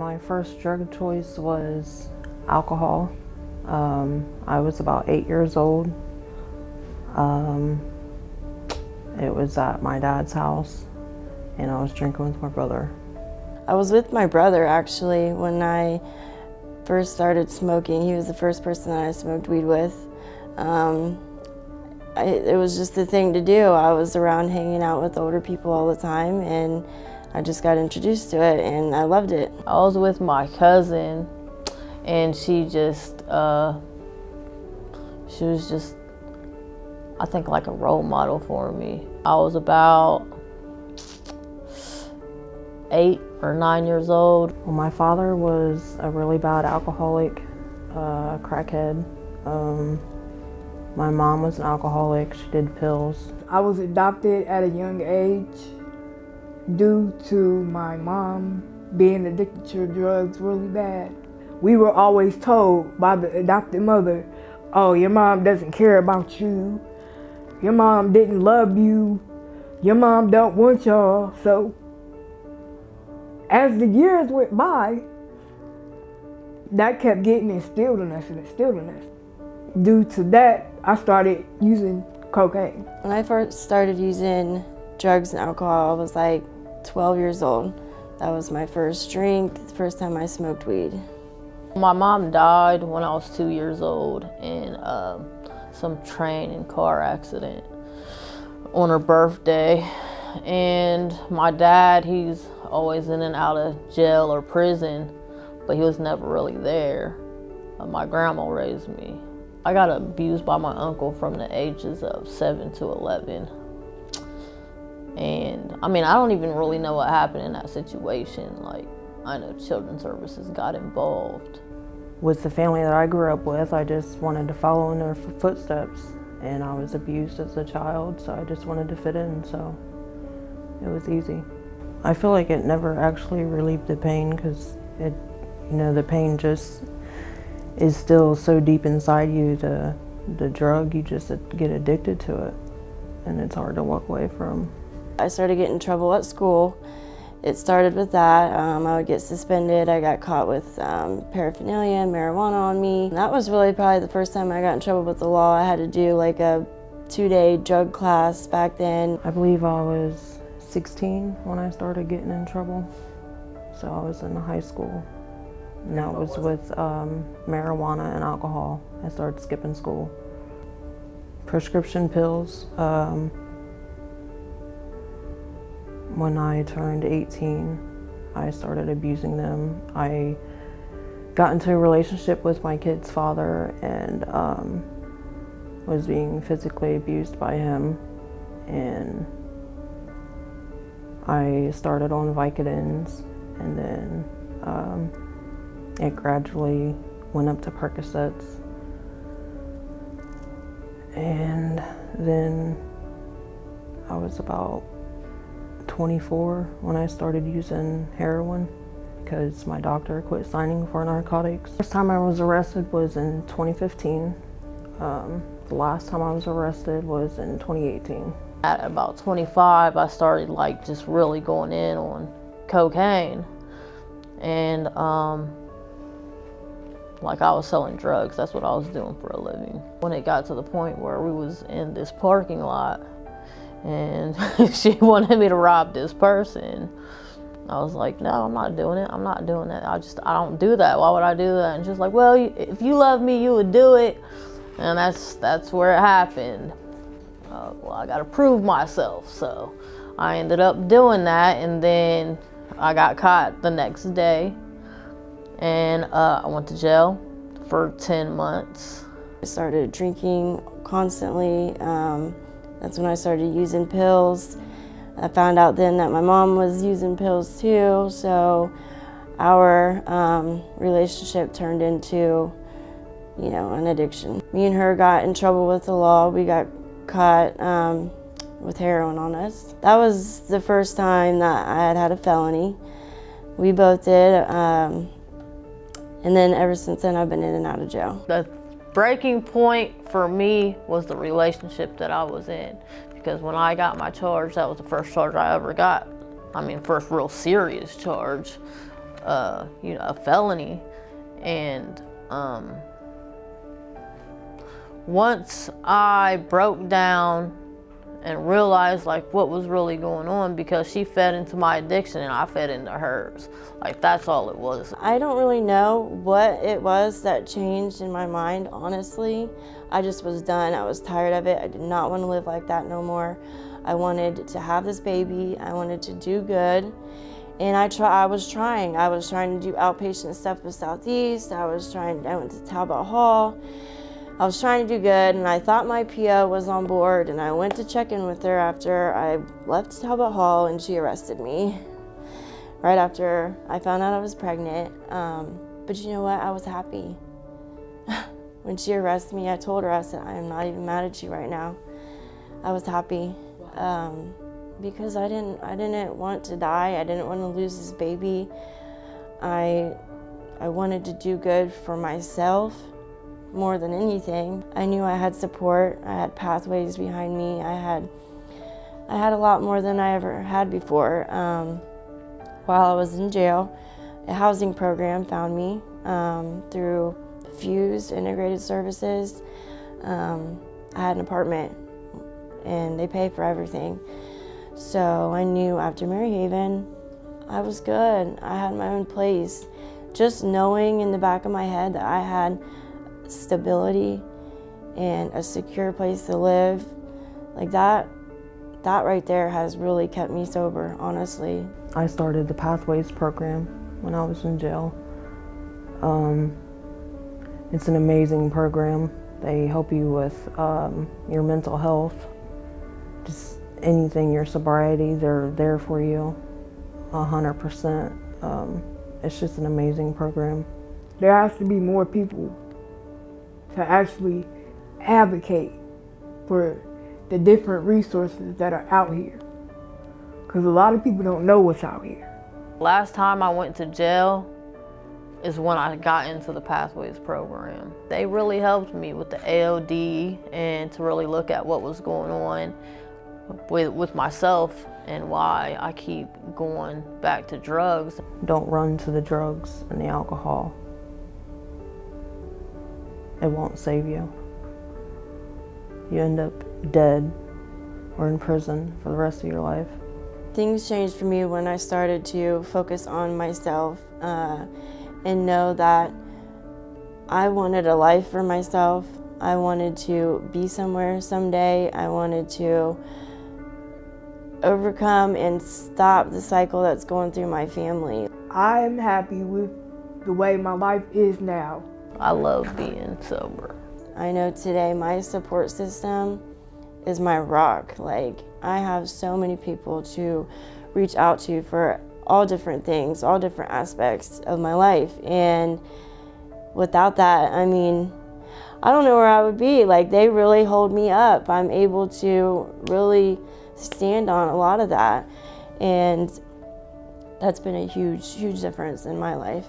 My first drug choice was alcohol. I was about 8 years old. It was at my dad's house, and I was drinking with my brother. I was with my brother actually when I first started smoking. He was the first person that I smoked weed with. It was just the thing to do. I was around hanging out with older people all the time, and I just got introduced to it, and I loved it. I was with my cousin, and she was just, I think, like a role model for me. I was about 8 or 9 years old. Well, my father was a really bad alcoholic, crackhead. My mom was an alcoholic. She did pills. I was adopted at a young age due to my mom being addicted to drugs really bad. We were always told by the adopted mother, oh, your mom doesn't care about you. Your mom didn't love you. Your mom don't want y'all. So as the years went by, that kept getting instilled in us and instilled in us. Due to that, I started using cocaine. When I first started using drugs and alcohol, I was like 12 years old. That was my first drink, the first time I smoked weed. My mom died when I was 2 years old in some train and car accident on her birthday. And my dad, he's always in and out of jail or prison, but he was never really there. My grandma raised me. I got abused by my uncle from the ages of 7 to 11. And I mean, I don't even really know what happened in that situation. Like, I know Children's Services got involved. With the family that I grew up with, I just wanted to follow in their footsteps. And I was abused as a child, so I just wanted to fit in, so it was easy. I feel like it never actually relieved the pain because the pain just is still so deep inside you. The drug, you just get addicted to it, and it's hard to walk away from. I started getting in trouble at school. It started with that. I would get suspended. I got caught with paraphernalia and marijuana on me. And that was really probably the first time I got in trouble with the law. I had to do like a 2-day drug class back then. I believe I was 16 when I started getting in trouble. So I was in high school. And that was with marijuana and alcohol. I started skipping school. Prescription pills. When I turned 18, I started abusing them. I got into a relationship with my kid's father and was being physically abused by him. And I started on Vicodins, and then it gradually went up to Percocets. And then I was about 24 when I started using heroin because my doctor quit signing for narcotics. First time I was arrested was in 2015. The last time I was arrested was in 2018. At about 25, I started like just really going in on cocaine, and like I was selling drugs. That's what I was doing for a living. When it got to the point where we was in this parking lot and she wanted me to rob this person, I was like, no, I'm not doing it. I'm not doing that. I don't do that. Why would I do that? And she's like, well, if you love me, you would do it. And that's where it happened. Well, I gotta prove myself. So I ended up doing that, and then I got caught the next day, and I went to jail for 10 months. I started drinking constantly. That's when I started using pills. I found out then that my mom was using pills too, so our relationship turned into, an addiction. Me and her got in trouble with the law. We got caught with heroin on us. That was the first time that I had had a felony. We both did, and then ever since then I've been in and out of jail. The breaking point for me was the relationship that I was in, because when I got my charge, that was the first charge I ever got. I mean, first real serious charge. you know, a felony. And once I broke down and realized like what was really going on, because she fed into my addiction and I fed into hers. Like, that's all it was. I don't really know what it was that changed in my mind, honestly. I just was done. I was tired of it. I did not want to live like that no more. I wanted to have this baby. I wanted to do good. And I was trying to do outpatient stuff with Southeast. I went to Talbot Hall. I was trying to do good, and I thought my PO was on board, and I went to check in with her after I left Talbot Hall, and she arrested me right after I found out I was pregnant. But you know what? I was happy. When she arrested me, I told her, I said, I am not even mad at you right now. I was happy because I didn't want to die. I didn't want to lose this baby. I wanted to do good for myself more than anything. I knew I had support. I had pathways behind me. I had a lot more than I ever had before. While I was in jail, a housing program found me through Fuse Integrated Services. I had an apartment and they pay for everything. So I knew after Maryhaven, I was good. I had my own place. Just knowing in the back of my head that I had stability and a secure place to live, like that right there has really kept me sober, honestly. I started the Pathways program when I was in jail. It's an amazing program. They help you with your mental health, just anything, your sobriety, they're there for you 100%. It's just an amazing program. There has to be more people to actually advocate for the different resources that are out here. Because a lot of people don't know what's out here. Last time I went to jail is when I got into the Pathways program. They really helped me with the AOD and to really look at what was going on with myself and why I keep going back to drugs. Don't run to the drugs and the alcohol. It won't save you. You end up dead or in prison for the rest of your life. Things changed for me when I started to focus on myself and know that I wanted a life for myself. I wanted to be somewhere someday. I wanted to overcome and stop the cycle that's going through my family. I am happy with the way my life is now. I love being sober. I know today my support system is my rock. Like, I have so many people to reach out to for all different things, all different aspects of my life. And without that, I mean, I don't know where I would be. Like, they really hold me up. I'm able to really stand on a lot of that. And that's been a huge, huge difference in my life.